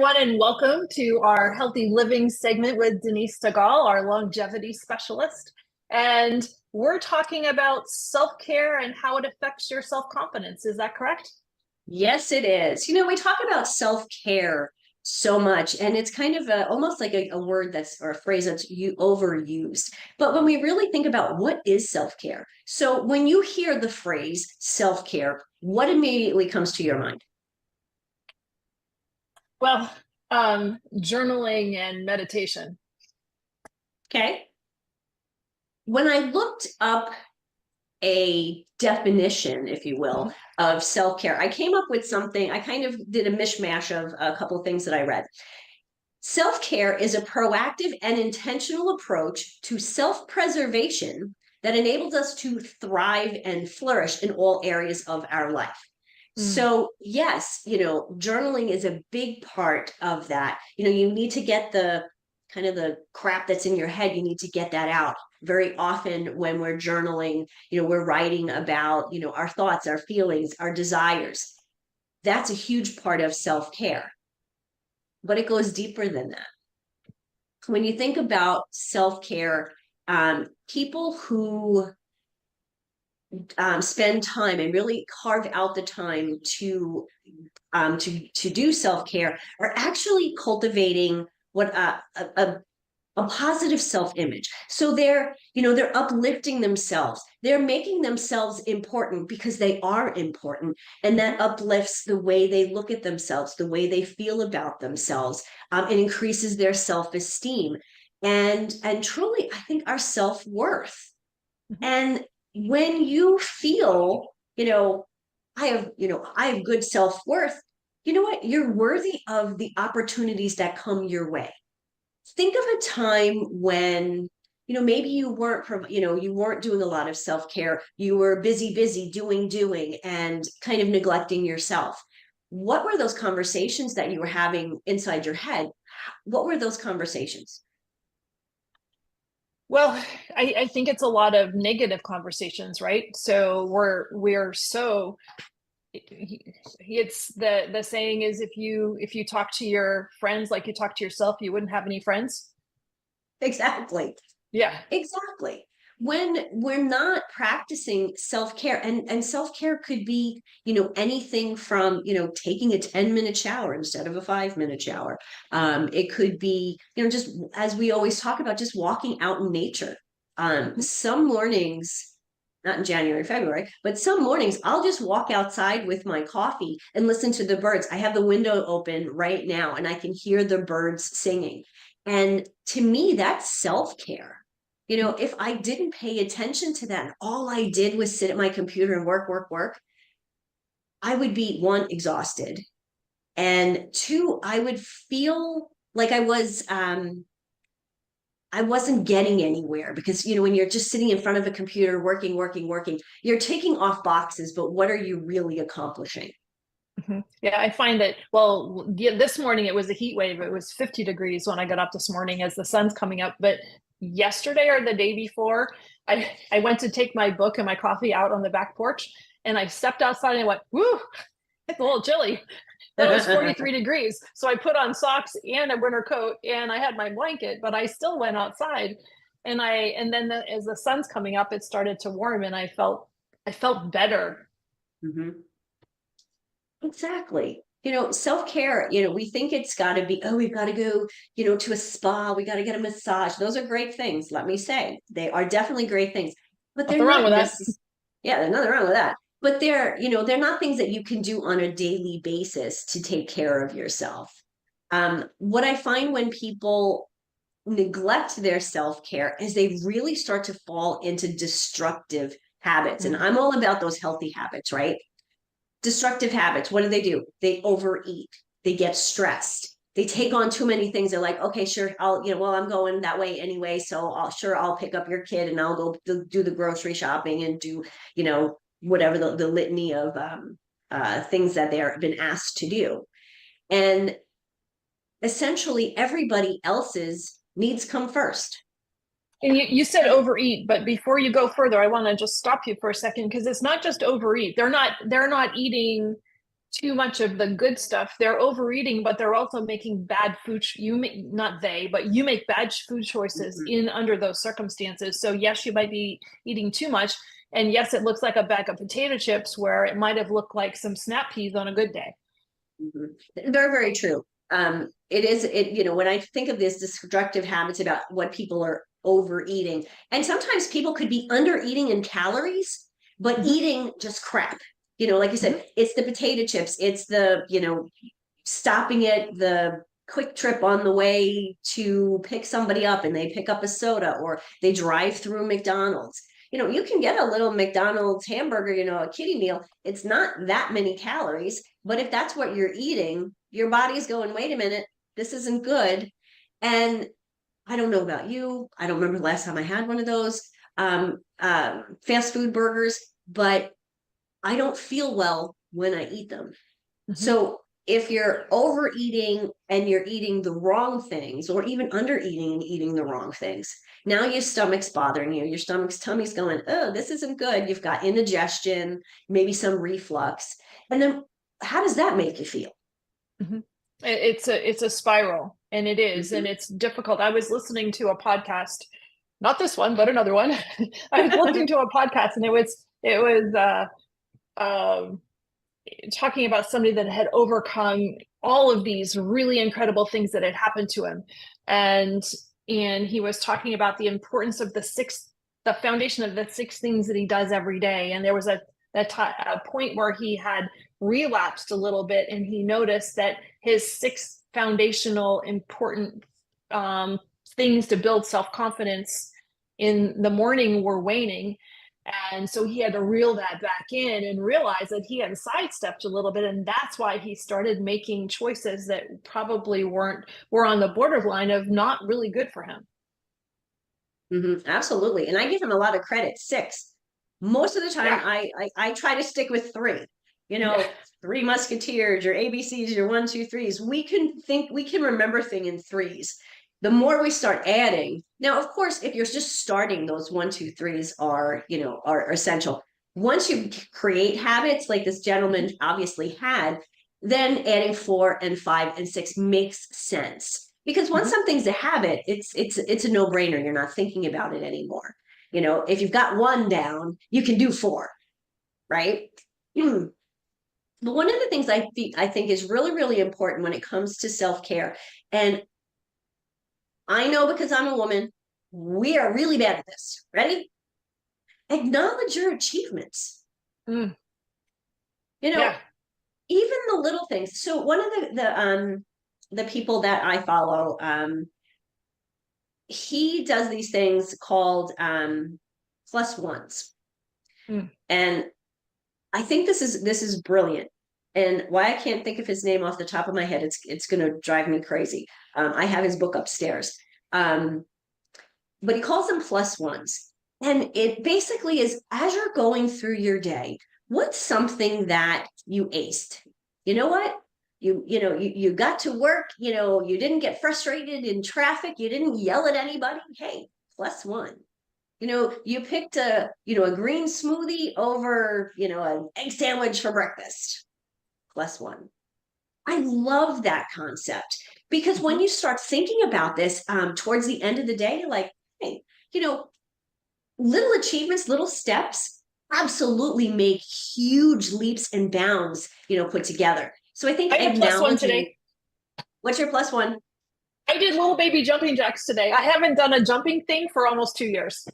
everyone, and welcome to our Healthy Living segment with Denise Stegall, our longevity specialist. And we're talking about self-care and how it affects your self-confidence. Is that correct? Yes, it is. We talk about self-care so much, and it's kind of almost like a word or a phrase that's overused. But when we really think about what is self-care, so when you hear the phrase self-care, what immediately comes to your mind? Well, journaling and meditation. Okay. When I looked up a definition, if you will, of self-care, I came up with something. I kind of did a mishmash of a couple of things that I read. Self-care is a proactive and intentional approach to self-preservation that enables us to thrive and flourish in all areas of our life. So yes, journaling is a big part of that. You need to get the kind of the crap that's in your head, you need to get that out. Very often when we're journaling, we're writing about, our thoughts, our feelings, our desires. That's a huge part of self-care, but it goes deeper than that. When you think about self-care, people who spend time and really carve out the time to do self-care are actually cultivating what a positive self-image. So they're uplifting themselves. They're making themselves important because they are important. And that uplifts the way they look at themselves, the way they feel about themselves. It increases their self-esteem and truly, I think, our self-worth. And when you feel, I have good self-worth, you know what? You're worthy of the opportunities that come your way. Think of a time when, maybe you weren't doing a lot of self-care. You were busy, doing, and kind of neglecting yourself. What were those conversations that you were having inside your head? What were those conversations? Well, I think it's a lot of negative conversations, right? So we're so it's the saying is if you talk to your friends like you talk to yourself, you wouldn't have any friends. Exactly. Yeah. Exactly. When we're not practicing self-care, and self-care could be, anything from, taking a 10-minute shower instead of a 5-minute shower. It could be, just as we always talk about, just walking out in nature. Some mornings, not in January, February, but some mornings I'll just walk outside with my coffee and listen to the birds. I have the window open right now and I can hear the birds singing. And to me, that's self-care. If I didn't pay attention to that, and all I did was sit at my computer and work, I would be, one, exhausted. And two, I would feel like I wasn't getting anywhere because, when you're just sitting in front of a computer, working, you're taking off boxes, but what are you really accomplishing? Yeah, I find that, well, yeah, this morning it was a heat wave. It was 50 degrees when I got up this morning as the sun's coming up. But yesterday or the day before, I went to take my book and my coffee out on the back porch and I stepped outside and I went, whoo, it's a little chilly. It was 43 degrees. So I put on socks and a winter coat and I had my blanket, but I still went outside. And then as the sun's coming up, it started to warm and I felt better. Mhm. Exactly. Self-care, we think it's got to be, oh, we've got to go, to a spa, we got to get a massage. Those are great things, let me say. They are definitely great things, but they're Nothing wrong not with that. necessary. Yeah, there's nothing wrong with that. But they're not things that you can do on a daily basis to take care of yourself. What I find when people neglect their self-care is they really start to fall into destructive habits. And I'm all about those healthy habits, right? Destructive habits, what do? They overeat, they get stressed, they take on too many things. They're like, okay, sure, well, I'm going that way anyway, so I'll pick up your kid and I'll go do the grocery shopping and do, whatever the litany of things that they're been asked to do. And essentially everybody else's needs come first. And you said overeat, but before you go further, I want to just stop you for a second because it's not just overeat. They're not eating too much of the good stuff. They're overeating, but they're also making bad food. Not they, but you make bad food choices in under those circumstances. So yes, you might be eating too much. And yes, it looks like a bag of potato chips where it might have looked like some snap peas on a good day. Very, very true. When I think of these destructive habits about what people are overeating, and sometimes people could be under eating in calories, but eating just crap. Like you said, it's the potato chips, it's the, stopping at the quick trip on the way to pick somebody up and they pick up a soda, or they drive through McDonald's. You can get a little McDonald's hamburger, a kiddie meal. It's not that many calories, but if that's what you're eating, your body's going, wait a minute, this isn't good. And I don't know about you. I don't remember the last time I had one of those fast food burgers, but I don't feel well when I eat them. So if you're overeating and you're eating the wrong things, or even under eating and eating the wrong things, now your stomach's bothering you. Your tummy's going, oh, this isn't good. You've got indigestion, maybe some reflux. And then how does that make you feel? It's a spiral, and it is, and it's difficult. I was listening to a podcast, not this one, but another one. I was listening to a podcast, and it was talking about somebody that had overcome all of these really incredible things that had happened to him. And he was talking about the importance of the foundation of the 6 things that he does every day. And there was a point where he had relapsed a little bit, and he noticed that his 6 foundational important things to build self-confidence in the morning were waning. And so he had to reel that back in and realize that he had sidestepped a little bit. And that's why he started making choices that probably were on the borderline of not really good for him. Absolutely. And I give him a lot of credit. 6. Most of the time, I try to stick with 3. 3 musketeers, your ABCs, your 1, 2, 3s. We can remember things in 3s. The more we start adding, now, of course, if you're just starting, those 1, 2, 3s are essential. Once you create habits like this gentleman obviously had, then adding 4 and 5 and 6 makes sense. Because once something's a habit, it's a no-brainer. You're not thinking about it anymore. If you've got 1 down, you can do 4, right? But one of the things I think is really, really important when it comes to self-care, and I know because I'm a woman, we are really bad at this. Ready? Acknowledge your achievements. Even the little things. So one of the people that I follow, he does these things called +1s. And I think this is brilliant. And why I can't think of his name off the top of my head, it's going to drive me crazy. I have his book upstairs. But he calls them +1s. And it basically is, as you're going through your day, what's something that you aced? You know what? You got to work, you didn't get frustrated in traffic, you didn't yell at anybody. Hey, +1. You picked a green smoothie over, an egg sandwich for breakfast. +1. I love that concept, because when you start thinking about this towards the end of the day, you're like, hey, little achievements, little steps absolutely make huge leaps and bounds, put together. So I think I had +1 today. What's your +1? I did little baby jumping jacks today. I haven't done a jumping thing for almost 2 years.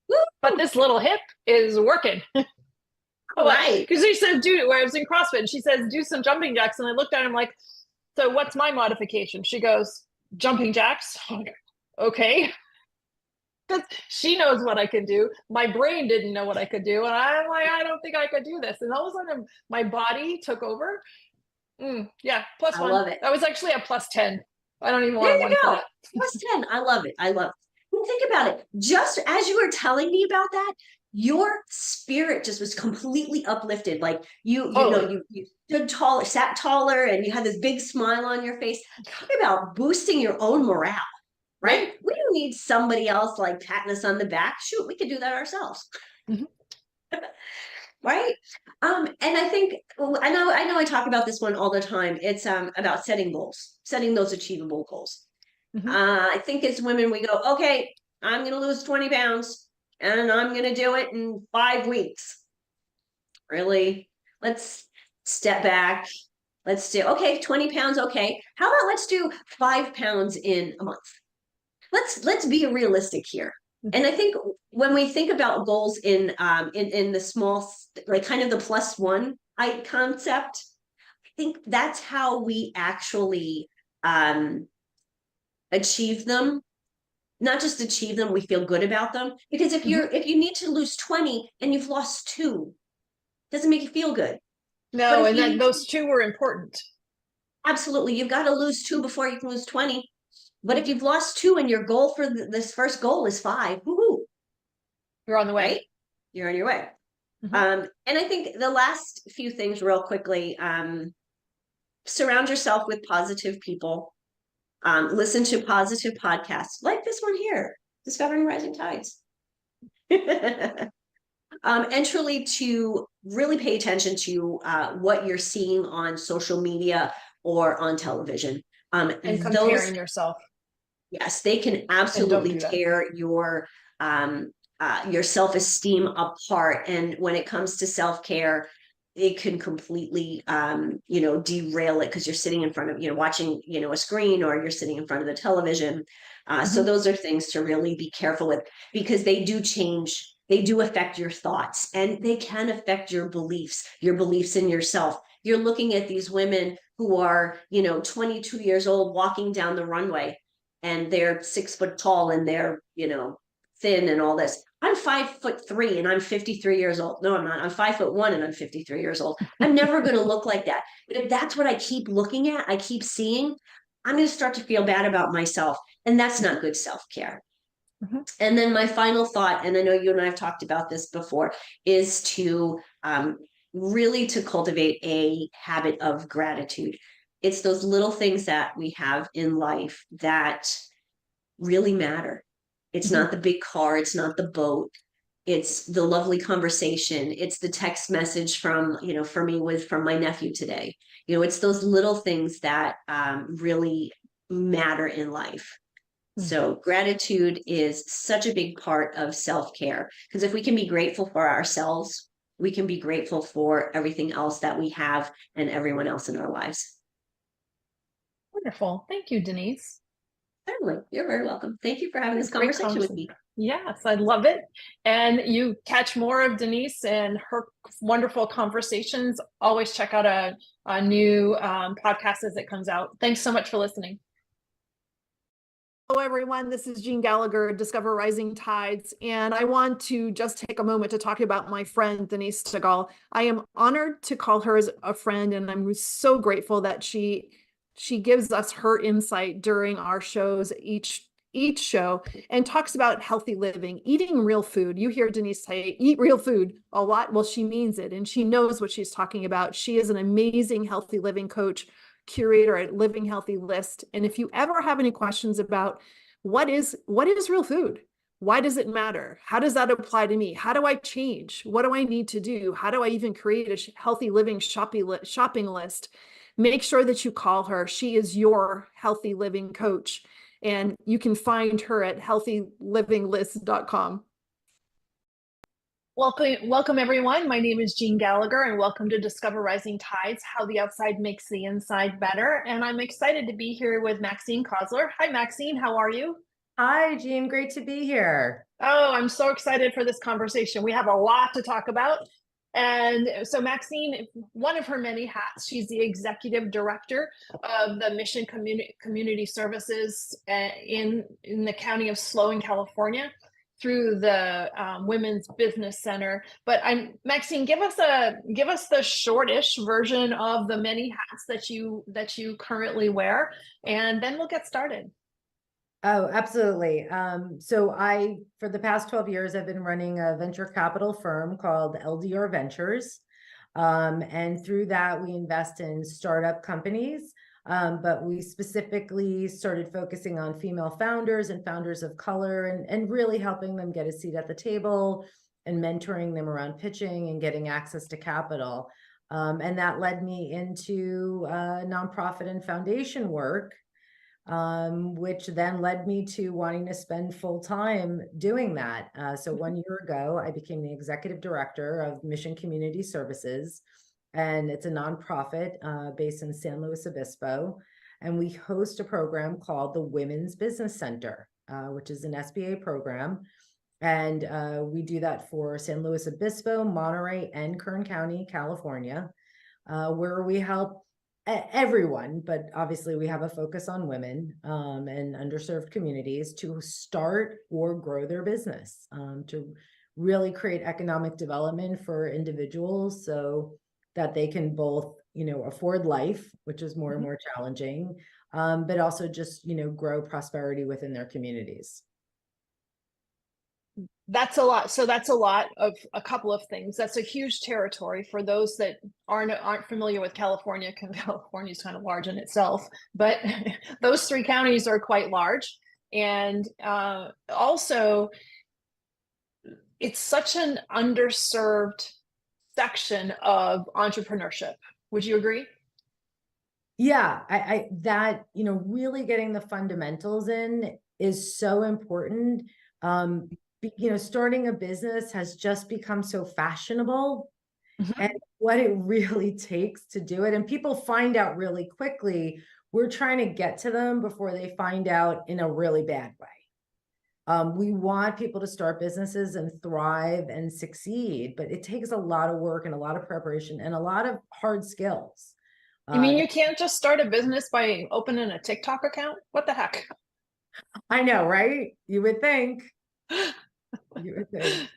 Woo! But this little hip is working. Right. Because she said, where I was in CrossFit, and she says, do some jumping jacks. And I looked at her, I'm like, so what's my modification? She goes, jumping jacks. Okay. Because she knows what I could do. My brain didn't know what I could do. And I'm like, I don't think I could do this. And all of a sudden, my body took over. Yeah, +1. I love it. That was actually a +10. I don't even want there you go. +10. I love it. Well, think about it. Just as you were telling me about that, your spirit just was completely uplifted. Like you stood taller, sat taller, and you had this big smile on your face. Talk about boosting your own morale, right? We don't need somebody else like patting us on the back. Shoot, we could do that ourselves. Right. And I think I know I talk about this one all the time. It's about setting goals, setting those achievable goals. Mhm. I think as women we go, okay, I'm gonna lose 20 pounds and I'm gonna do it in 5 weeks. Really? Let's step back. Let's do okay, 20 pounds, okay. How about let's do 5 pounds in a month? Let's be realistic here. And I think when we think about goals in the small, like kind of the plus one I concept, I think that's how we actually um achieve them. Not just achieve them, we feel good about them. Because Mhm. if you need to lose 20 and you've lost two, doesn't make you feel good. But No, if and you that need to, those two were important. absolutely, you've got to lose two before you can lose 20. But if you've lost two and your goal for this first goal is five, woohoo, You're on the way. right? You're on your way. Mhm. And I think the last few things, real quickly, surround yourself with positive people. Listen to positive podcasts like this one here, Discovering Rising Tides. And truly to really pay attention to what you're seeing on social media or on television. And Those, comparing yourself, yes, they can and don't absolutely do that. tear your self-esteem apart. And when it comes to self-care, it can completely derail it because you're sitting in front of, watching, a screen, or you're sitting in front of the television. So Mhm. those are things to really be careful with, because they do change, they do affect your thoughts, and they can affect your beliefs in yourself. You're looking at these women who are, 22 years old walking down the runway, and they're 6 foot tall, and they're, thin and all this. I'm 5'3" and I'm 53 years old. No, I'm not. I'm 5'1" and I'm 53 years old. I'm never going to look like that. But if that's what I keep looking at, I keep seeing, I'm going to start to feel bad about myself. And that's not good self-care. Mhm. And then my final thought, and I know you and I have talked about this before, is to really to cultivate a habit of gratitude. It's those little things that we have in life that really matter. It's Mhm. not the big car, it's not the boat, it's the lovely conversation, it's the text message from, for me, was from my nephew today. It's those little things that really matter in life. Mhm. So gratitude is such a big part of self-care, because if we can be grateful for ourselves, we can be grateful for everything else that we have and everyone else in our lives. Wonderful. Thank you, Denise. Certainly, you're very welcome. Thank you for having A this great conversation with conversation. me. Yes, I love it. And you catch more of Denise and her wonderful conversations. Always check out a new podcast as it comes out. Thanks so much for listening. Hello, everyone. This is Jean Gallagher, Discover Rising Tides, and I want to just take a moment to talk about my friend, Denise Stegall. I am honored to call her as a friend, and I'm so grateful that she gives us her insight during our shows, each show, and talks about healthy living, eating real food. You hear Denise say, eat real food a lot. Well, she means it, and she knows what she's talking about. She is an amazing healthy living coach, curator at Living Healthy List. And if you ever have any questions about what is real food, why does it matter, how does that apply to me, how do I change, what do I need to do, how do I even create a healthy living shopping list, make sure that you call her. She is your healthy living coach, and you can find her at healthylivinglist.com. Welcome everyone. My name is Jean Gallagher, and welcome to Discover Rising Tides, how the outside makes the inside better. And I'm excited to be here with Maxine Kozler. Hi, Maxine. How are you? Hi, Jean. Great to be here. Oh, I'm so excited for this conversation. We have a lot to talk about. And so Maxine, one of her many hats, she's the executive director of the Mission Community Services in the county of SLO in California, through the Women's Business Center. But Maxine, give us the shortish version of the many hats that you currently wear, and then we'll get started. Oh, absolutely. So for the past 12 years, I've been running a venture capital firm called LDR Ventures. And through that, we invest in startup companies. But we specifically started focusing on female founders and founders of color, and really helping them get a seat at the table, and mentoring them around pitching and getting access to capital. And that led me into nonprofit and foundation work, which then led me to wanting to spend full time doing that. So 1 year ago, I became the executive director of Mission Community Services, and it's a nonprofit based in San Luis Obispo. And we host a program called the Women's Business Center, which is an SBA program. And we do that for San Luis Obispo, Monterey, and Kern County, California, where we help everyone, but obviously we have a focus on women and underserved communities to start or grow their business, to really create economic development for individuals so that they can both, afford life, which is more and more challenging, but also just, grow prosperity within their communities. That's a lot. So that's a lot of a couple of things. That's a huge territory for those that aren't familiar with California. California is kind of large in itself, but those 3 counties are quite large. And also, it's such an underserved section of entrepreneurship. Would you agree? Yeah, I that, really getting the fundamentals in is so important. Starting a business has just become so fashionable, and what it really takes to do it. And people find out really quickly. We're trying to get to them before they find out in a really bad way. We want people to start businesses and thrive and succeed, but it takes a lot of work and a lot of preparation and a lot of hard skills. You mean you can't just start a business by opening a TikTok account? What the heck? I know, right? You would think. You would think.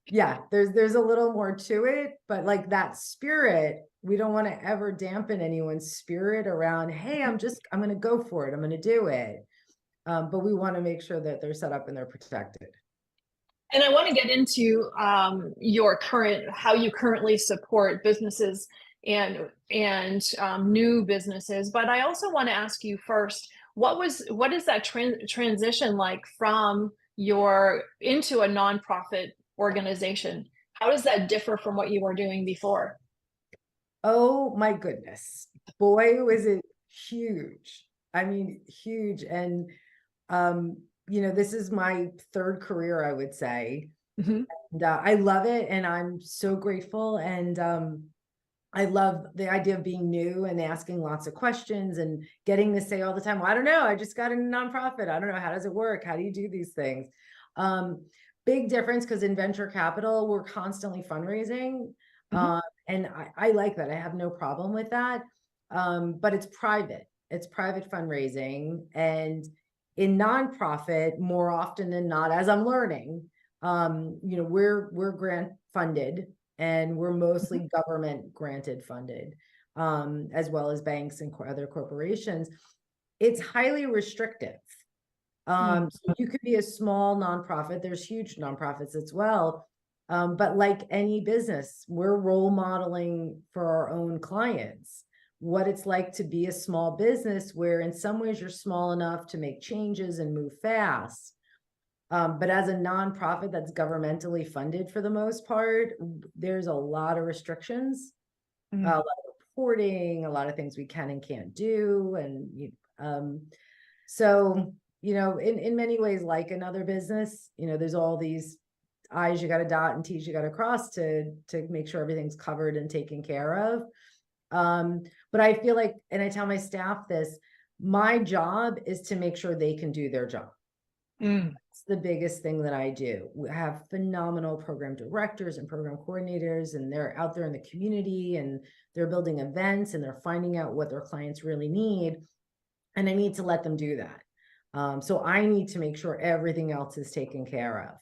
Yeah, there's a little more to it, but like that spirit, we don't want to ever dampen anyone's spirit around, hey, I'm going to go for it. I'm going to do it. But we want to make sure that they're set up and they're protected. And I want to get into how you currently support businesses and new businesses. But I also want to ask you first, what is that transition like from into a nonprofit organization? How does that differ from what you were doing before? Oh my goodness. Boy, was it huge. I mean, huge. And, this is my 3rd career, I would say. And I love it. And I'm so grateful. And I love the idea of being new and asking lots of questions and getting to say all the time, well, I don't know, I just got a nonprofit. I don't know. How does it work? How do you do these things? Big difference, because in venture capital, we're constantly fundraising. And I like that. I have no problem with that. But it's private. It's private fundraising. And in nonprofit, more often than not, as I'm learning, we're grant funded, and we're mostly government granted funded, as well as banks and other corporations. It's highly restrictive. So you could be a small nonprofit. There's huge nonprofits as well. But like any business, we're role modeling for our own clients what it's like to be a small business, where in some ways you're small enough to make changes and move fast. But as a nonprofit that's governmentally funded for the most part, there's a lot of restrictions, a lot of reporting, a lot of things we can and can't do. And so, in many ways, like another business, there's all these I's you got to dot and T's you got to cross to make sure everything's covered and taken care of. But I feel like, and I tell my staff this, my job is to make sure they can do their job. That's the biggest thing that I do. We have phenomenal program directors and program coordinators, and they're out there in the community and they're building events and they're finding out what their clients really need. And I need to let them do that. So I need to make sure everything else is taken care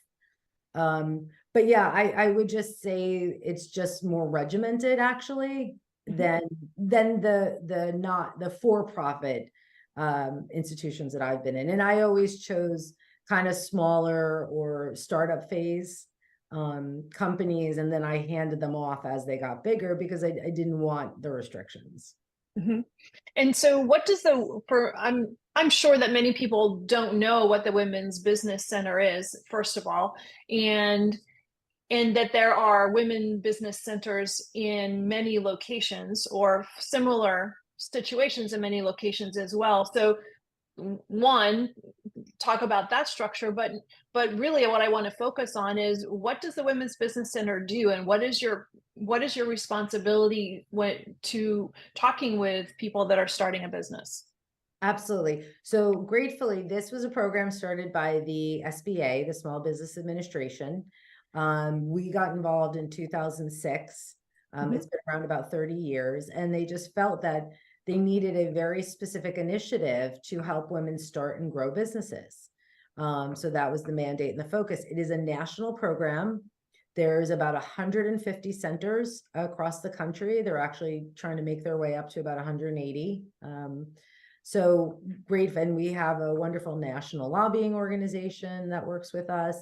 of. But yeah, I would just say it's just more regimented actually than the for-profit institutions that I've been in. And I always chose kind of smaller or startup phase companies, and then I handed them off as they got bigger because I didn't want the restrictions. And so what does I'm sure that many people don't know what the Women's Business Center is, first of all. And and that there are women business centers in many locations or similar situations in many locations as well. So one, talk about that structure, but really what I want to focus on is, what does the Women's Business Center do, and what is your responsibility when to talking with people that are starting a business? Absolutely. So gratefully, this was a program started by the SBA, the Small Business Administration. We got involved in 2006. It's been around about 30 years, and they just felt that they needed a very specific initiative to help women start and grow businesses. So that was the mandate and the focus. It is a national program. There's about 150 centers across the country. They're actually trying to make their way up to about 180. So great. And we have a wonderful national lobbying organization that works with us.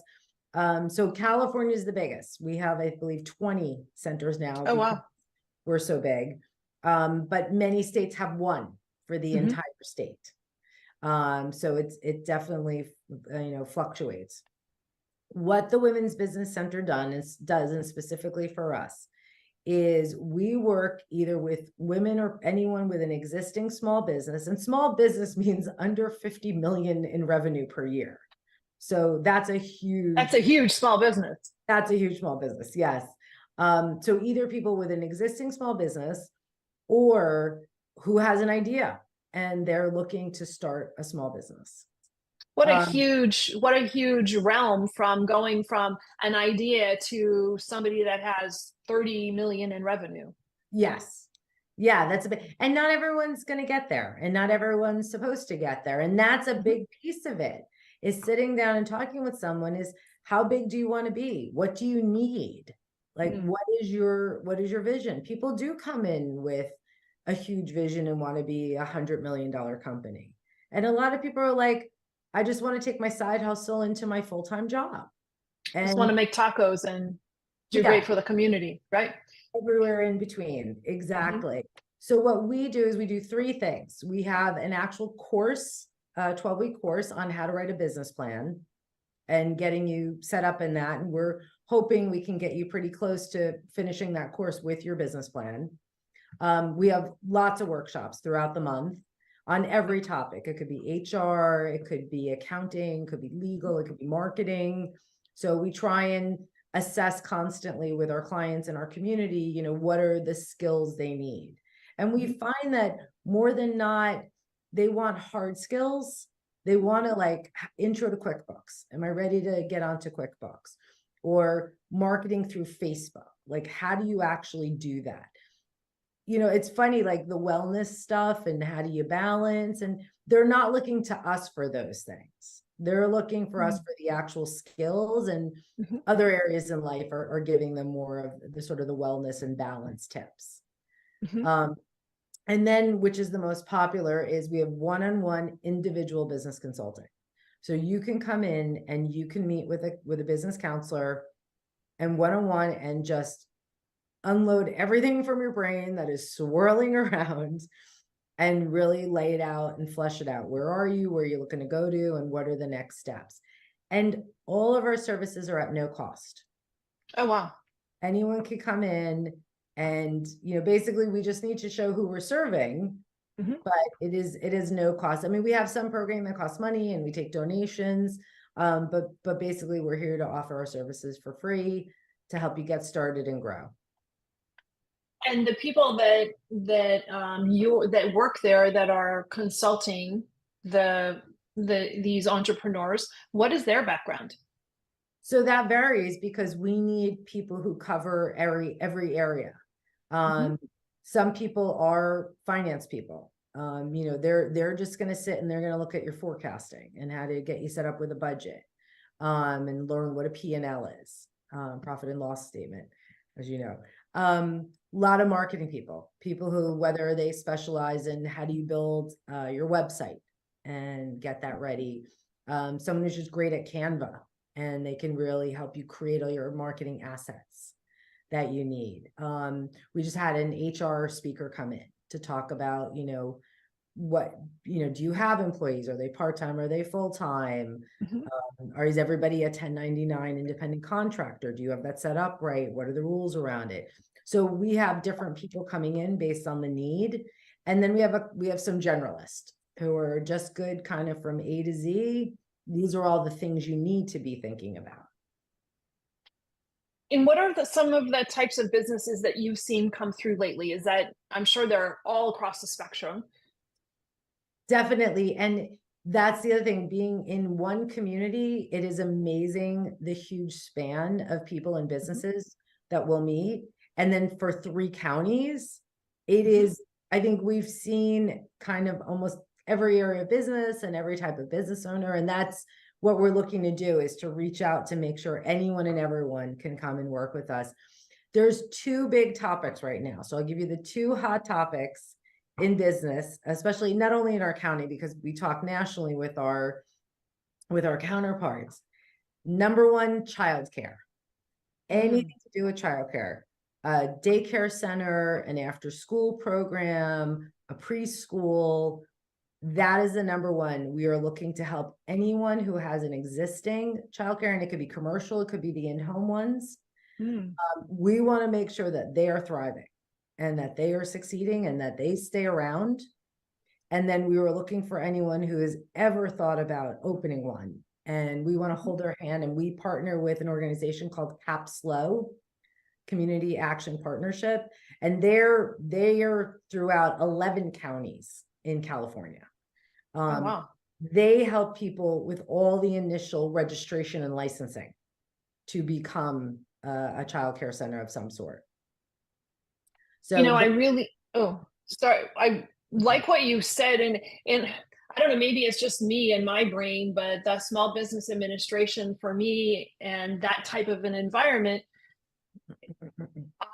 So California is the biggest. We have, I believe, 20 centers now. Oh, wow. We're so big. But many states have one for the entire state. So it definitely, fluctuates. What the Women's Business Center does, and specifically for us, is we work either with women or anyone with an existing small business, and small business means under 50 million in revenue per year. So that's a huge small business. That's a huge small business. Yes. So either people with an existing small business or who has an idea and they're looking to start a small business. What a huge realm, from going from an idea to somebody that has 30 million in revenue. Yes. Yeah, that's a bit, and not everyone's going to get there, and not everyone's supposed to get there. And that's a big piece of it, is sitting down and talking with someone is, how big do you want to be? What do you need? Like, what is your vision? People do come in with a huge vision and want to be $100 million company. And a lot of people are like, I just want to take my side hustle into my full-time job. And just want to make tacos and do great for the community, right? Everywhere in between. Exactly. So what we do is we do three things. We have an actual course, a 12-week course on how to write a business plan and getting you set up in that. And we're hoping we can get you pretty close to finishing that course with your business plan. We have lots of workshops throughout the month on every topic. It could be HR, it could be accounting, it could be legal, it could be marketing. So we try and assess constantly with our clients and our community, what are the skills they need. And we find that more than not, they want hard skills. They want to, like, intro to QuickBooks. Am I ready to get onto QuickBooks? Or marketing through Facebook. Like, how do you actually do that? It's funny, like the wellness stuff and how do you balance, and they're not looking to us for those things. They're looking for us for the actual skills, and other areas in life are giving them more of the sort of the wellness and balance tips. And then, which is the most popular, is we have one-on-one individual business consulting. So you can come in and you can meet with a business counselor and one-on-one and just unload everything from your brain that is swirling around and really lay it out and flesh it out. Where are you? Where are you looking to go to? And what are the next steps? And all of our services are at no cost. Oh, wow. Anyone can come in and, basically we just need to show who we're serving, but it is no cost. I mean, we have some programming that costs money and we take donations, but basically we're here to offer our services for free to help you get started and grow. And the people that work there, that are consulting these entrepreneurs, what is their background? So that varies because we need people who cover every area. Some people are finance people. They're just going to sit and they're going to look at your forecasting and how to get you set up with a budget, and learn what a P&L is, profit and loss statement, as you know. A lot of marketing people who, whether they specialize in how do you build your website and get that ready. Someone who's just great at Canva and they can really help you create all your marketing assets that you need. We just had an HR speaker come in to talk about, what, do you have employees? Are they part-time? Are they full-time? Mhm. Or is everybody a 1099 independent contractor? Do you have that set up right? What are the rules around it? So we have different people coming in based on the need. And then we have some generalists who are just good kind of from A to Z. These are all the things you need to be thinking about. And what are some of the types of businesses that you've seen come through lately? Is that, I'm sure they're all across the spectrum. Definitely. And that's the other thing, being in one community, it is amazing the huge span of people and businesses that we'll meet. And then for 3 counties, it is, I think we've seen kind of almost every area of business and every type of business owner. And that's what we're looking to do, is to reach out to make sure anyone and everyone can come and work with us. There's 2 big topics right now. So I'll give you the 2 hot topics in business, especially not only in our county, because we talk nationally with our counterparts. Number 1, childcare. Anything to do with childcare, a daycare center, an after-school program, a preschool. That is the number 1. We are looking to help anyone who has an existing childcare, and it could be commercial, it could be the in-home ones. We want to make sure that they are thriving and that they are succeeding and that they stay around. And then we were looking for anyone who has ever thought about opening one. And we want to hold their hand, and we partner with an organization called CAPSLO, Community Action Partnership. And they are throughout 11 counties in California. Oh, wow. They help people with all the initial registration and licensing to become a child care center of some sort. So, I like what you said, and I don't know, maybe it's just me and my brain, but the small business administration for me and that type of an environment,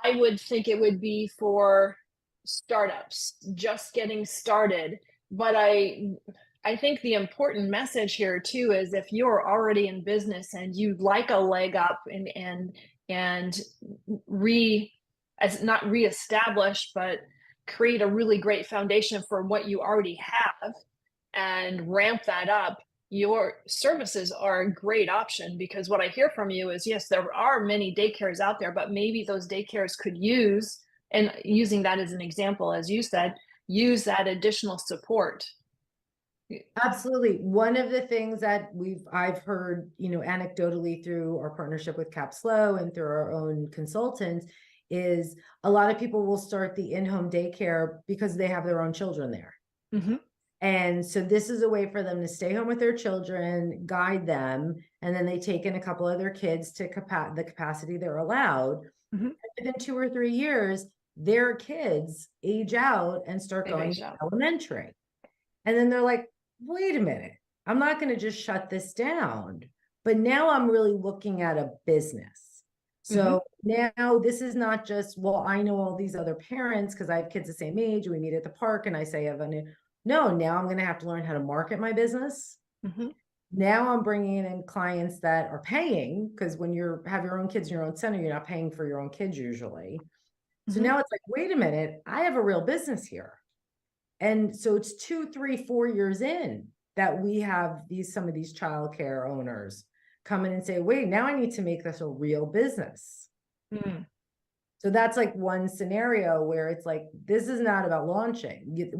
I would think it would be for startups just getting started. But I think the important message here too is, if you're already in business and you'd like a leg up and not reestablish, but create a really great foundation for what you already have and ramp that up, your services are a great option. Because what I hear from you is, yes, there are many daycares out there, but maybe those daycares could use, and using that as an example, as you said, use that additional support. Absolutely. One of the things that I've heard, anecdotally through our partnership with CAPSLO and through our own consultants, is a lot of people will start the in-home daycare because they have their own children there. And so this is a way for them to stay home with their children, guide them, and then they take in a couple of their kids to the capacity they're allowed. And within 2 or 3 years, their kids age out and start going to elementary. And then they're like, wait a minute, I'm not going to just shut this down, but now I'm really looking at a business. So now this is not just, well, I know all these other parents because I have kids the same age, we meet at the park and I say, no, now I'm going to have to learn how to market my business. Now I'm bringing in clients that are paying, because when you have your own kids in your own center, you're not paying for your own kids usually. So now it's like, wait a minute, I have a real business here. And so it's 2, 3, 4 years in that we have some of these childcare owners come in and say, wait, now I need to make this a real business. So that's like one scenario where it's like, this is not about launching.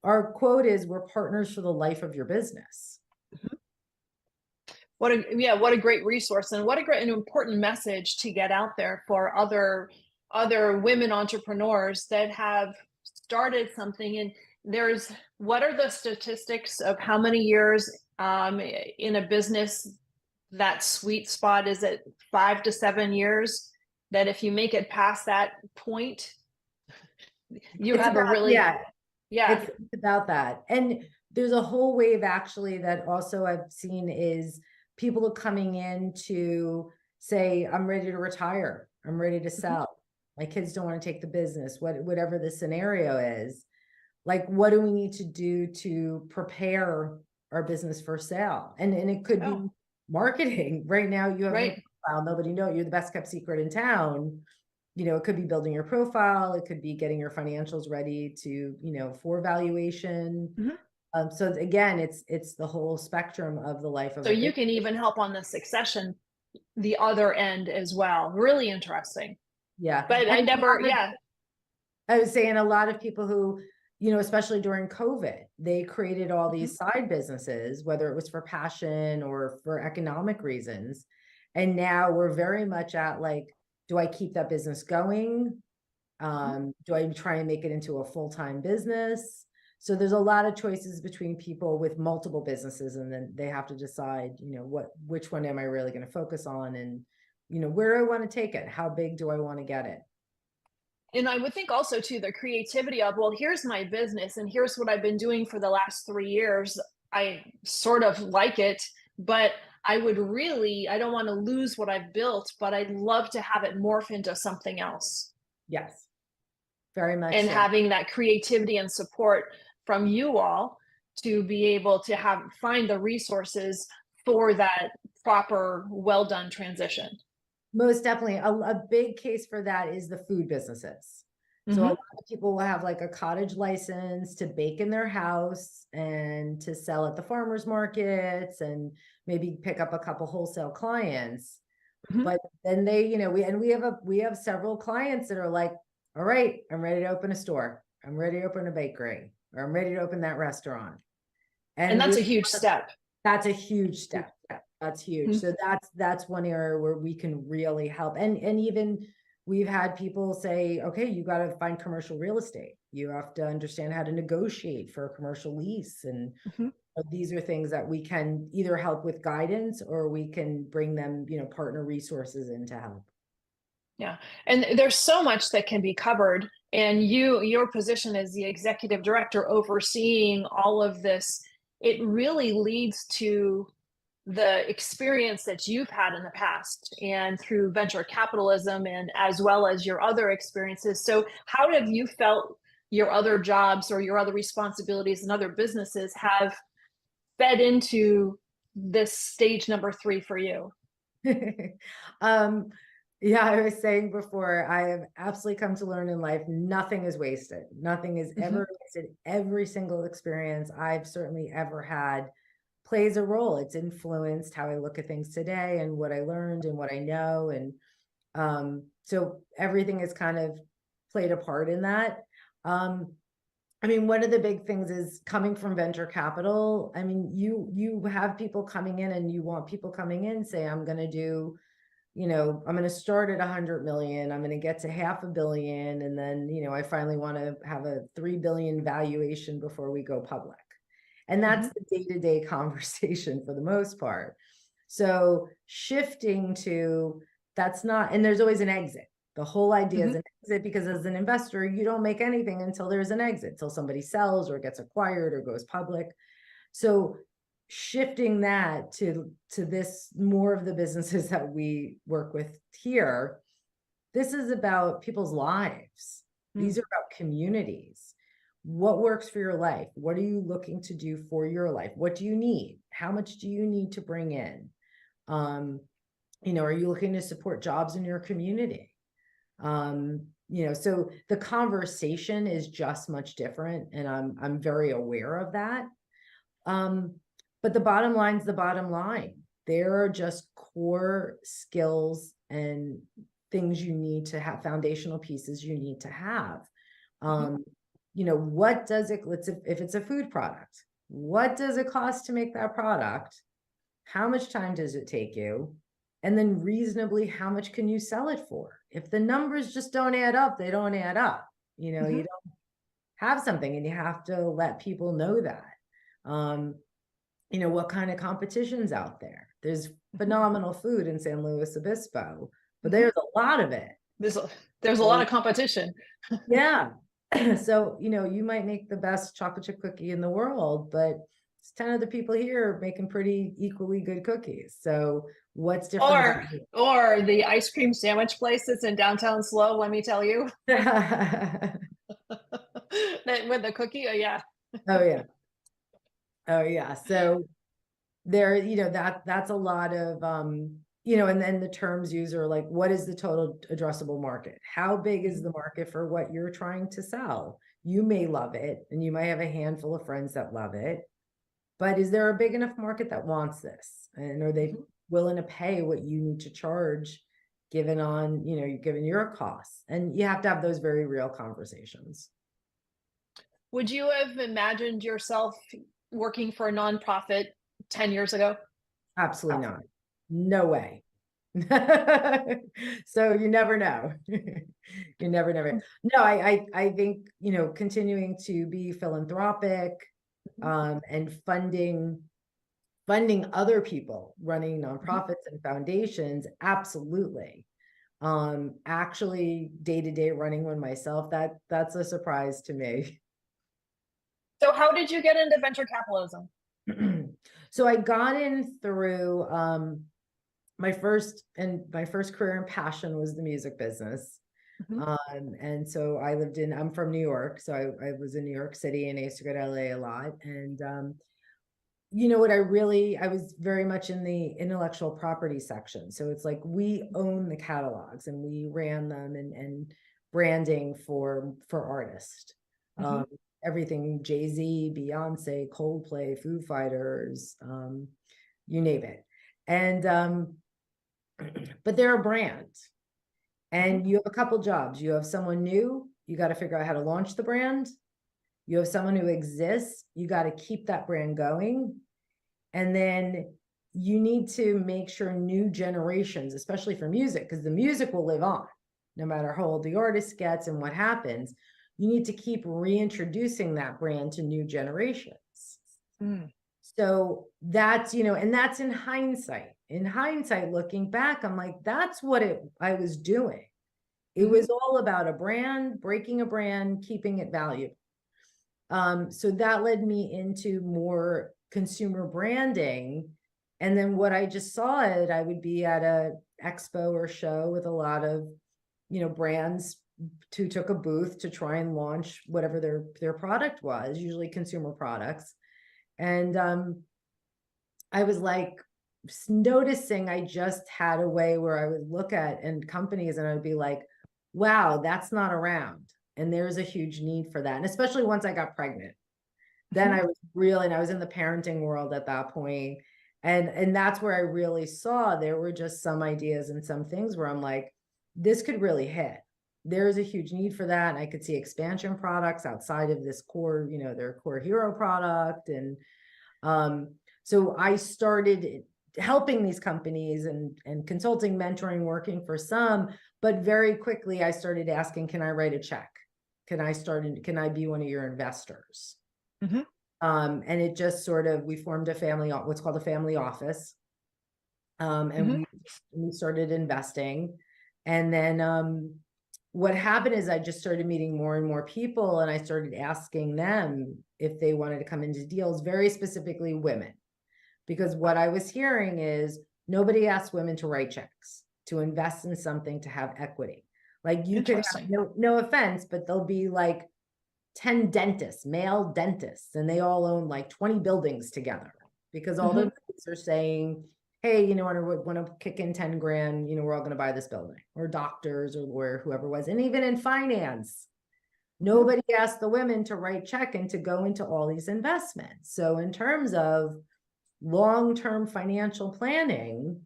Our quote is, we're partners for the life of your business. What a great resource, and what a great and important message to get out there for other women entrepreneurs that have started something. And what are the statistics of how many years in a business? That sweet spot, is it 5 to 7 years, that if you make it past that point, you have a really it's about that. And there's a whole wave actually that also I've seen is people coming in to say, I'm ready to retire, I'm ready to sell, my kids don't want to take the business, whatever the scenario is. Like, what do we need to do to prepare our business for sale? And it could be marketing. Right now you have no profile, nobody knows, you're the best kept secret in town. it could be building your profile, it could be getting your financials ready to, for valuation. So again, it's the whole spectrum of the life of So a you business. can even help on the succession, the other end as well. Really interesting. Yeah. But I never, yeah. I was saying a lot of people who, especially during COVID, they created all these side businesses, whether it was for passion or for economic reasons. And now we're very much at like, do I keep that business going? Do I try and make it into a full-time business? So there's a lot of choices between people with multiple businesses, and then they have to decide, which one am I really going to focus on, and, where do I want to take it? How big do I want to get it? And I would think also too, the creativity of, well, here's my business and here's what I've been doing for the last 3 years. I sort of like it, but I don't want to lose what I've built, but I'd love to have it morph into something else. Yes, very much. And so. having that creativity and support from you all to be able to find the resources for that proper, well done transition. Most definitely. A big case for that is the food businesses. So a lot of people will have like a cottage license to bake in their house and to sell at the farmers markets and maybe pick up a couple wholesale clients. But then they, we have several clients that are like, all right, I'm ready to open a store. I'm ready to open a bakery, or I'm ready to open that restaurant. And that's a huge step. That's a huge step. That's huge. So that's one area where we can really help. And even we've had people say, okay, you got to find commercial real estate. You have to understand how to negotiate for a commercial lease. And these are things that we can either help with guidance, or we can bring them, partner resources in to help. Yeah. And there's so much that can be covered. And your position as the executive director overseeing all of this, it really leads to the experience that you've had in the past and through venture capitalism, and as well as your other experiences. So how have you felt your other jobs or your other responsibilities and other businesses have fed into this stage number 3 for you? Yeah, I was saying before, I have absolutely come to learn in life, nothing is wasted. Nothing is ever wasted. Every single experience I've certainly ever had plays a role. It's influenced how I look at things today and what I learned and what I know. And so everything has kind of played a part in that. I mean, one of the big things is coming from venture capital. I mean, you have people coming in, and you want people coming in say, I'm going to do, I'm going to start at 100 million. I'm going to get to $500 million. And then, I finally want to have a 3 billion valuation before we go public. And that's the day-to-day conversation for the most part. So shifting to that's not, and there's always an exit. The whole idea is an exit, because as an investor, you don't make anything until there's an exit, until somebody sells or gets acquired or goes public. So shifting that to this, more of the businesses that we work with here, this is about people's lives. These are about communities. What works for your life? What are you looking to do for your life? What do you need? How much do you need to bring in? Are you looking to support jobs in your community? So the conversation is just much different, and I'm very aware of that. But the bottom line is the bottom line. There are just core skills and things you need to have, foundational pieces you need to have. What does it, if it's a food product, what does it cost to make that product? How much time does it take you? And then reasonably, how much can you sell it for? If the numbers just don't add up, they don't add up. You don't have something, and you have to let people know that. What kind of competition's out there? There's phenomenal food in San Luis Obispo, but there's a lot of it. There's a lot of competition. Yeah. So, you might make the best chocolate chip cookie in the world, but it's 10 other people here making pretty equally good cookies. So what's different? Or the ice cream sandwich place that's in downtown SLO, let me tell you. That with the cookie, yeah. Oh yeah. So there, that's a lot of, you know, and then the terms used are like, what is the total addressable market? How big is the market for what you're trying to sell? You may love it, and you might have a handful of friends that love it, but is there a big enough market that wants this? And are they willing to pay what you need to charge given on, you know, given your costs? And you have to have those very real conversations. Would you have imagined yourself working for a nonprofit 10 years ago? Absolutely not. No way. So you never know. You never know. No, I think, you know, continuing to be philanthropic, and funding other people running nonprofits and foundations, absolutely. Actually day-to-day running one myself, that's a surprise to me. So how did you get into venture capitalism? So I got in through my first career and passion was the music business. And so I'm from New York, so I was in New York City, and I used to go to LA a lot. And you know what, I was very much in the intellectual property section. So it's like we own the catalogs and we ran them, and branding for artists. Everything Jay-Z, Beyonce, Coldplay, Foo Fighters, you name it. And but they're a brand, and you have a couple jobs. You have someone new, you got to figure out how to launch the brand. You have someone who exists, you got to keep that brand going. And then you need to make sure new generations, especially for music, because the music will live on no matter how old the artist gets and what happens. You need to keep reintroducing that brand to new generations. So that's, you know, and that's in hindsight. In hindsight, looking back, I'm like, that's what I was doing. It was all about a brand, breaking a brand, keeping it valuable. So that led me into more consumer branding. And then what I just saw I would be at a expo or show with a lot of, you know, brands who took a booth to try and launch whatever their product was, usually consumer products. And I was like noticing I just had a way where I would look at companies and I'd be like, wow, that's not around. And there's a huge need for that. And especially once I got pregnant, then I was in the parenting world at that point. And that's where I really saw there were just some ideas and some things where I'm like, this could really hit. There's a huge need for that. And I could see expansion products outside of this core, you know, their core hero product. And so I started helping these companies and consulting, mentoring, working for some, but very quickly I started asking, can I write a check? Can I be one of your investors? And it just sort of, we formed what's called a family office. And we started investing. And then what happened is I just started meeting more and more people, and I started asking them if they wanted to come into deals, very specifically women, because what I was hearing is nobody asks women to write checks, to invest in something, to have equity. Like you could have, no offense, but there'll be like 10 dentists, male dentists, and they all own like 20 buildings together because all the banks are saying, hey, you know, I want to kick in 10 grand, you know, we're all going to buy this building, or doctors or lawyer, whoever it was. And even in finance, nobody asked the women to write check and to go into all these investments. So in terms of long-term financial planning,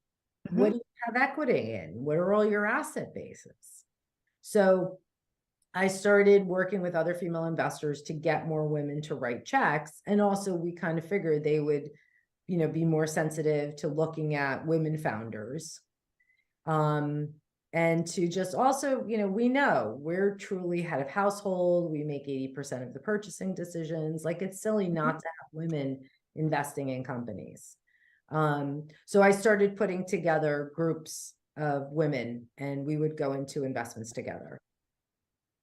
what do you have equity in? What are all your asset bases? So I started working with other female investors to get more women to write checks. And also we kind of figured they would, you know, be more sensitive to looking at women founders. And to just also, you know, we know we're truly head of household. We make 80% of the purchasing decisions. Like it's silly not to have women investing in companies. So I started putting together groups of women and we would go into investments together.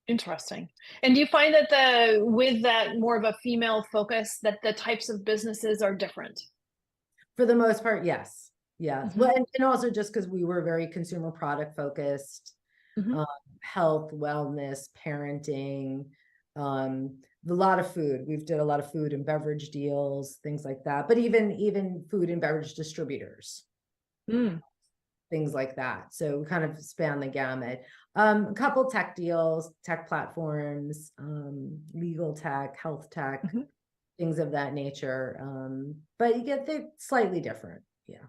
Interesting. And do you find that with that more of a female focus, that the types of businesses are different? For the most part, yes. Yeah. Well, and also just because we were very consumer product focused, health, wellness, parenting, a lot of food. We've did a lot of food and beverage deals, things like that. But even food and beverage distributors. things like that. So we kind of span the gamut. A couple tech deals, tech platforms, legal tech, health tech, things of that nature. But you get they're slightly different. Yeah.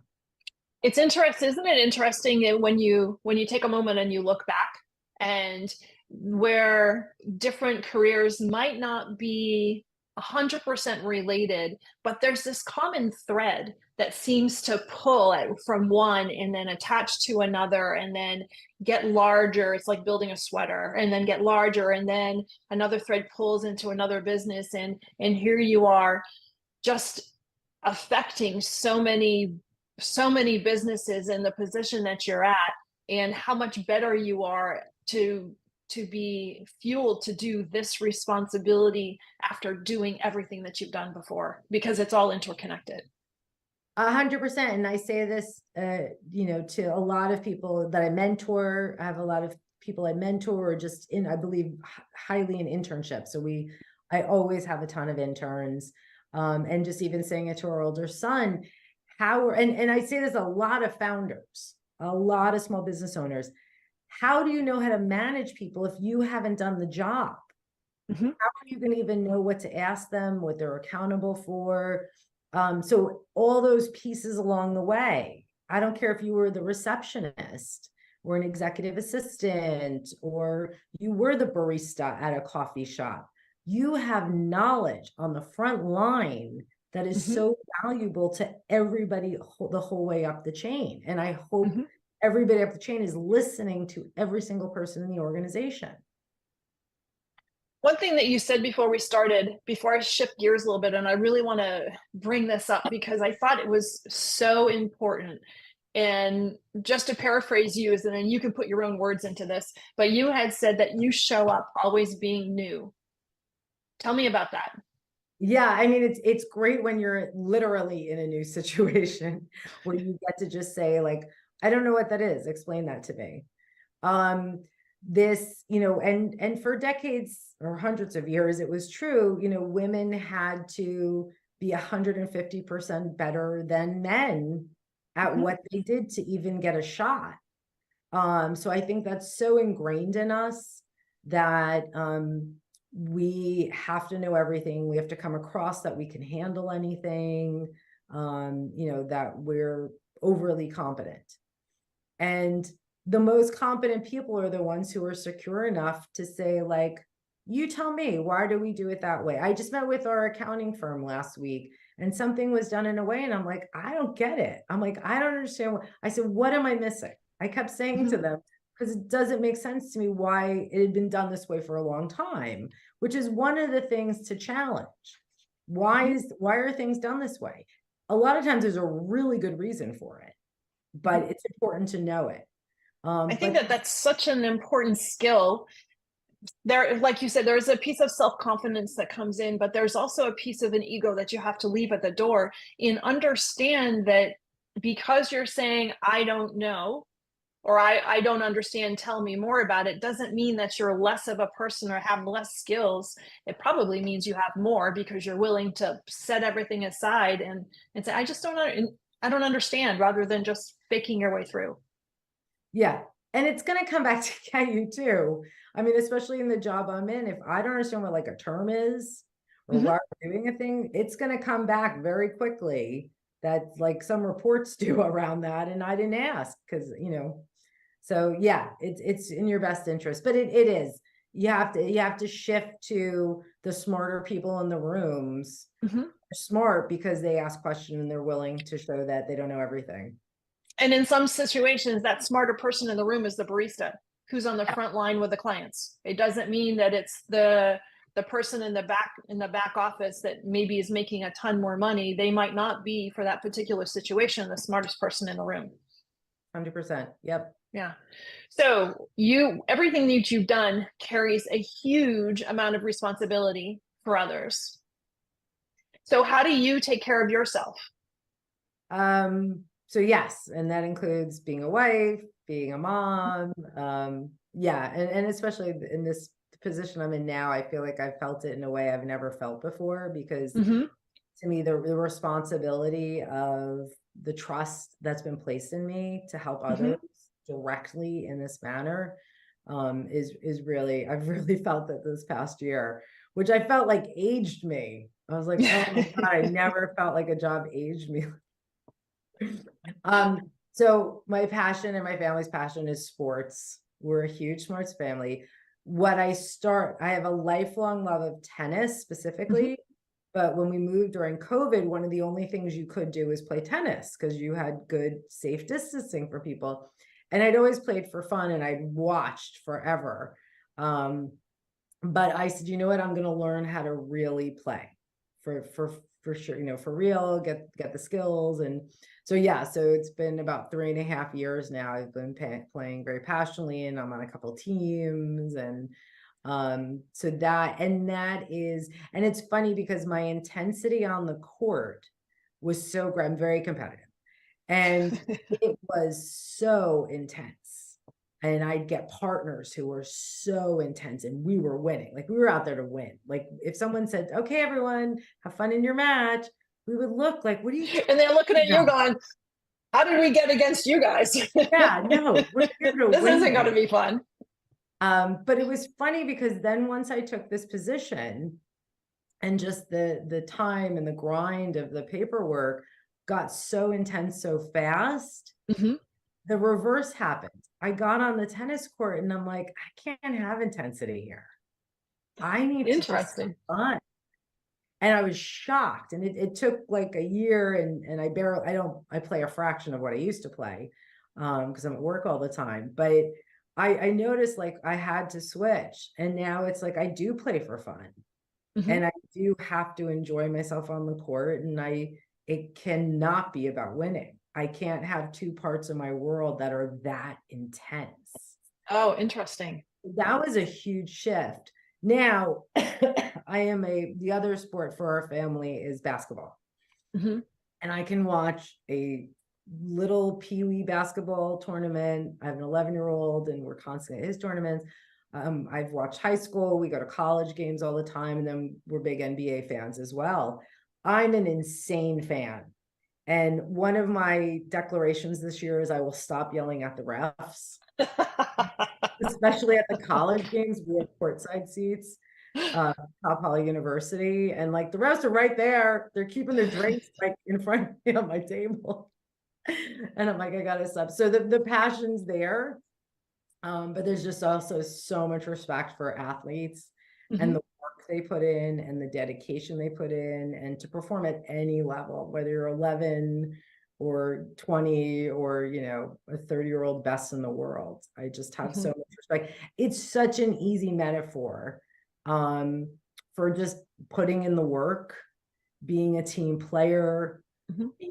It's interesting, isn't it interesting when you take a moment and you look back and where different careers might not be 100% related, but there's this common thread that seems to pull from one and then attach to another and then get larger. It's like building a sweater and then get larger, and then another thread pulls into another business, and here you are just affecting so many businesses in the position that you're at, and how much better you are to be fueled to do this responsibility after doing everything that you've done before, because it's all interconnected. 100%. And I say this, you know, to a lot of people that I mentor. I have a lot of people I mentor, or just I believe highly in internships. So I always have a ton of interns, and just even saying it to our older son, and I say this a lot of founders, a lot of small business owners. How do you know how to manage people if you haven't done the job? How are you going to even know what to ask them, what they're accountable for? So all those pieces along the way, I don't care if you were the receptionist or an executive assistant, or you were the barista at a coffee shop, you have knowledge on the front line that is so valuable to everybody the whole way up the chain. And I hope everybody up the chain is listening to every single person in the organization. One thing that you said before I shift gears a little bit, and I really want to bring this up because I thought it was so important. And just to paraphrase you, and then you can put your own words into this, but you had said that you show up always being new. Tell me about that. Yeah, I mean, it's great when you're literally in a new situation where you get to just say, like, I don't know what that is. Explain that to me. This, you know, and for decades or hundreds of years, it was true, you know, women had to be 150% better than men at what they did to even get a shot. So I think that's so ingrained in us that we have to know everything. We have to come across that we can handle anything, you know, that we're overly competent. And the most competent people are the ones who are secure enough to say, like, you tell me, why do we do it that way? I just met with our accounting firm last week, and something was done in a way, and I'm like, I don't get it. I'm like, I don't understand. I said, what am I missing? I kept saying to them, because it doesn't make sense to me why it had been done this way for a long time, which is one of the things to challenge. Why are things done this way? A lot of times there's a really good reason for it, but it's important to know it. I think that's such an important skill. There, like you said, there's a piece of self-confidence that comes in, but there's also a piece of an ego that you have to leave at the door, and understand that because you're saying, I don't know, or I don't understand, tell me more about it, doesn't mean that you're less of a person or have less skills. It probably means you have more, because you're willing to set everything aside and say, I don't understand, rather than just faking your way through. Yeah. And it's going to come back to get you too. I mean, especially in the job I'm in, if I don't understand what like a term is, or why we're doing a thing, it's going to come back very quickly that like some reports do around that. And I didn't ask because, you know, so yeah, it's in your best interest, but it is, you have to shift to the smarter people in the rooms. They're smart because they ask questions and they're willing to show that they don't know everything. And in some situations, that smarter person in the room is the barista who's on the front line with the clients. It doesn't mean that it's the person in the back office that maybe is making a ton more money. They might not be, for that particular situation, the smartest person in the room. 100%. Yep. Yeah. So everything that you've done carries a huge amount of responsibility for others. So how do you take care of yourself? So yes, and that includes being a wife, being a mom. Yeah. And especially in this position I'm in now, I feel like I've felt it in a way I've never felt before, because to me, the responsibility of the trust that's been placed in me to help others directly in this manner is really, I've really felt that this past year, which I felt like aged me. I was like, oh my God, I never felt like a job aged me. So my passion and my family's passion is sports. We're a huge sports family. I have a lifelong love of tennis specifically, but when we moved during COVID, one of the only things you could do is play tennis because you had good safe distancing for people. And I'd always played for fun and I'd watched forever. But I said, you know what, I'm going to learn how to really play for sure, you know, for real, get the skills. And so, yeah, so it's been about 3.5 years now. I've been playing very passionately, and I'm on a couple teams. And so and it's funny because my intensity on the court was I'm very competitive, and it was so intense. And I'd get partners who were so intense, and we were winning. Like, we were out there to win. Like, if someone said, okay, everyone, have fun in your match, we would look like, what do you? And they're looking at you going, how did we get against you guys? Yeah, no, we're here to this win. isn't going to be fun. But it was funny because then once I took this position, and just the time and the grind of the paperwork got so intense so fast, the reverse happened. I got on the tennis court and I'm like, I can't have intensity here. I need to just have fun. And I was shocked. And it took like a year, and I play a fraction of what I used to play because I'm at work all the time. But I noticed like I had to switch, and now it's like I do play for fun. And I do have to enjoy myself on the court, and it cannot be about winning. I can't have two parts of my world that are that intense. Oh, interesting. That was a huge shift. Now, the other sport for our family is basketball. And I can watch a little peewee basketball tournament. I have an 11-year-old, and we're constantly at his tournaments. I've watched high school. We go to college games all the time. And then we're big NBA fans as well. I'm an insane fan. And one of my declarations this year is I will stop yelling at the refs, especially at the college games. We have courtside seats, Cal Poly University. And like the refs are right there. They're keeping their drinks like in front of me on my table. And I'm like, I gotta stop. So the passion's there. But there's just also so much respect for athletes and the work they put in and the dedication they put in, and to perform at any level, whether you're 11 or 20 or, you know, a 30-year-old best in the world. I just have so much respect. It's such an easy metaphor for just putting in the work, being a team player,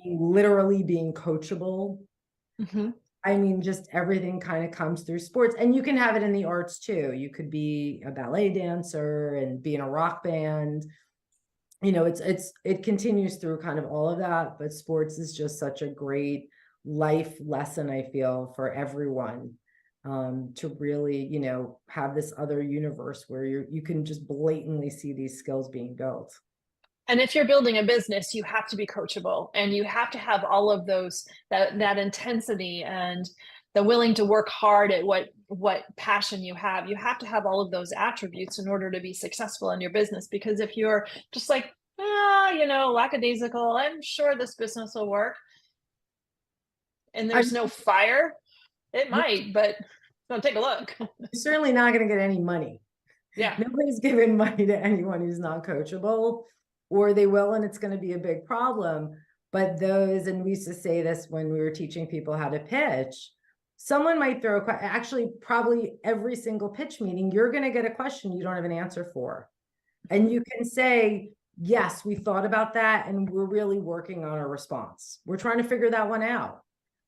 literally being coachable. I mean, just everything kind of comes through sports, and you can have it in the arts too. You could be a ballet dancer and be in a rock band. You know, it continues through kind of all of that, but sports is just such a great life lesson, I feel, for everyone, to really, you know, have this other universe where you can just blatantly see these skills being built. And if you're building a business, you have to be coachable, and you have to have all of those, that intensity and the willing to work hard at what passion you have. You have to have all of those attributes in order to be successful in your business. Because if you're just like, you know, lackadaisical, I'm sure this business will work, and there's no fire, it might, but don't take a look. You're certainly not going to get any money. Yeah. Nobody's giving money to anyone who's not coachable. Or they will, and it's going to be a big problem. But and we used to say this when we were teaching people how to pitch, someone might throw actually probably every single pitch meeting, you're going to get a question you don't have an answer for. And you can say, yes, we thought about that, and we're really working on a response. We're trying to figure that one out.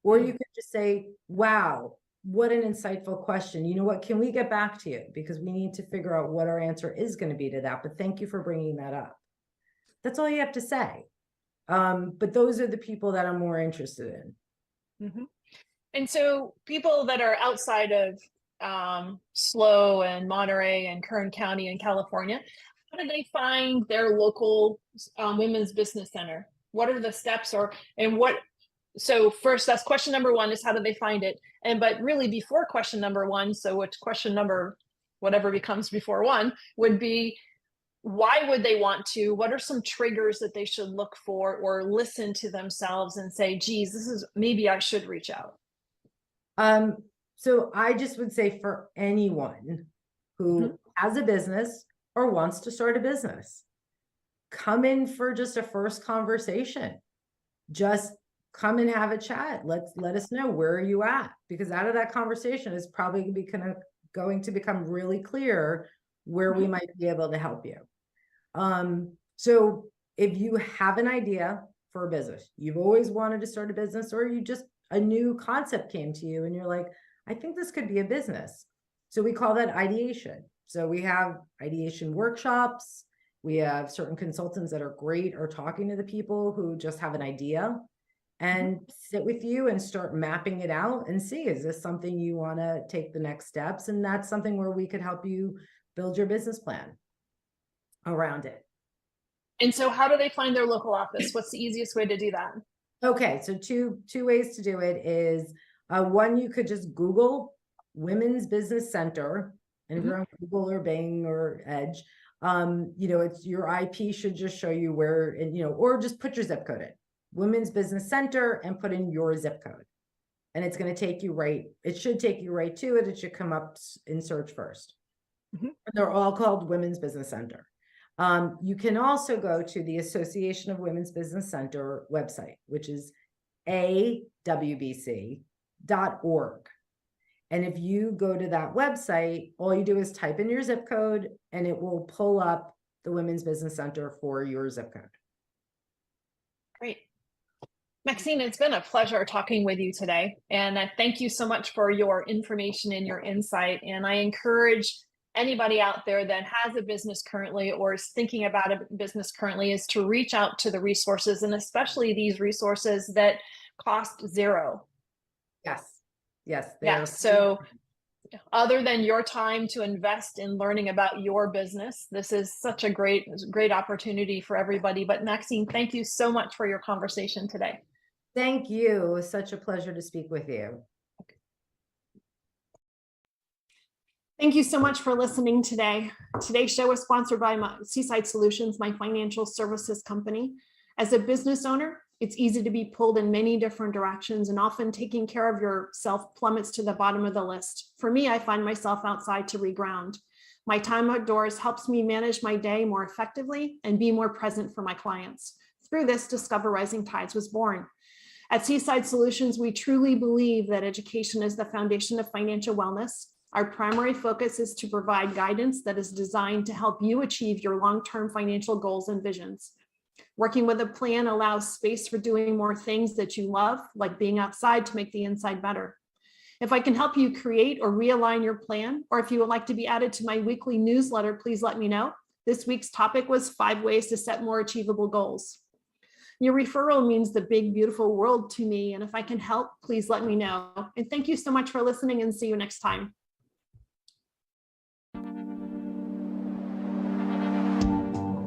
Or you could just say, wow, what an insightful question. You know what, can we get back to you? Because we need to figure out what our answer is going to be to that. But thank you for bringing that up. That's all you have to say. But those are the people that I'm more interested in. And so people that are outside of SLO and Monterey and Kern County in California, how do they find their local women's business center? What are the steps, and what So first, that's question number one, is how do they find it? But really before question number one, so which question number, whatever becomes before one, would be, why would they want to? What are some triggers that they should look for or listen to themselves and say, geez, maybe I should reach out? So I just would say for anyone who has a business or wants to start a business, come in for just a first conversation. Just come and have a chat. Let us know, where are you at? Because out of that conversation is probably going to become really clear where we might be able to help you. So if you have an idea for a business, you've always wanted to start a business, or a new concept came to you and you're like, I think this could be a business. So we call that ideation. So we have ideation workshops. We have certain consultants that are great or talking to the people who just have an idea, and sit with you and start mapping it out and see, is this something you want to take the next steps? And that's something where we could help you build your business plan around it. And so how do they find their local office? What's the easiest way to do that? Okay, so two ways to do it is, one, you could just Google Women's Business Center, and if you're on Google or Bing or Edge, it's your IP should just show you where, and or just put your zip code in, Women's Business Center, and put in your zip code, and it's going to take you right. It should take you right to it. It should come up in search first. They're all called Women's Business Center. You can also go to the Association of Women's Business Center website, which is awbc.org. And if you go to that website, all you do is type in your zip code and it will pull up the Women's Business Center for your zip code. Great. Maxine, it's been a pleasure talking with you today. And I thank you so much for your information and your insight. And I encourage anybody out there that has a business currently or is thinking about a business currently is to reach out to the resources, and especially these resources that cost zero. Yes. Yeah. So other than your time to invest in learning about your business, this is such a great opportunity for everybody. But Maxine, thank you so much for your conversation today. Thank you. It was such a pleasure to speak with you. Thank you so much for listening today. Today's show was sponsored by Seaside Solutions, my financial services company. As a business owner, it's easy to be pulled in many different directions, and often taking care of yourself plummets to the bottom of the list. For me, I find myself outside to reground. My time outdoors helps me manage my day more effectively and be more present for my clients. Through this, Discover Rising Tides was born. At Seaside Solutions, we truly believe that education is the foundation of financial wellness. Our primary focus is to provide guidance that is designed to help you achieve your long-term financial goals and visions. Working with a plan allows space for doing more things that you love, like being outside to make the inside better. If I can help you create or realign your plan, or if you would like to be added to my weekly newsletter, please let me know. This week's topic was 5 ways to set more achievable goals. Your referral means the big, beautiful world to me, and if I can help, please let me know. And thank you so much for listening, and see you next time.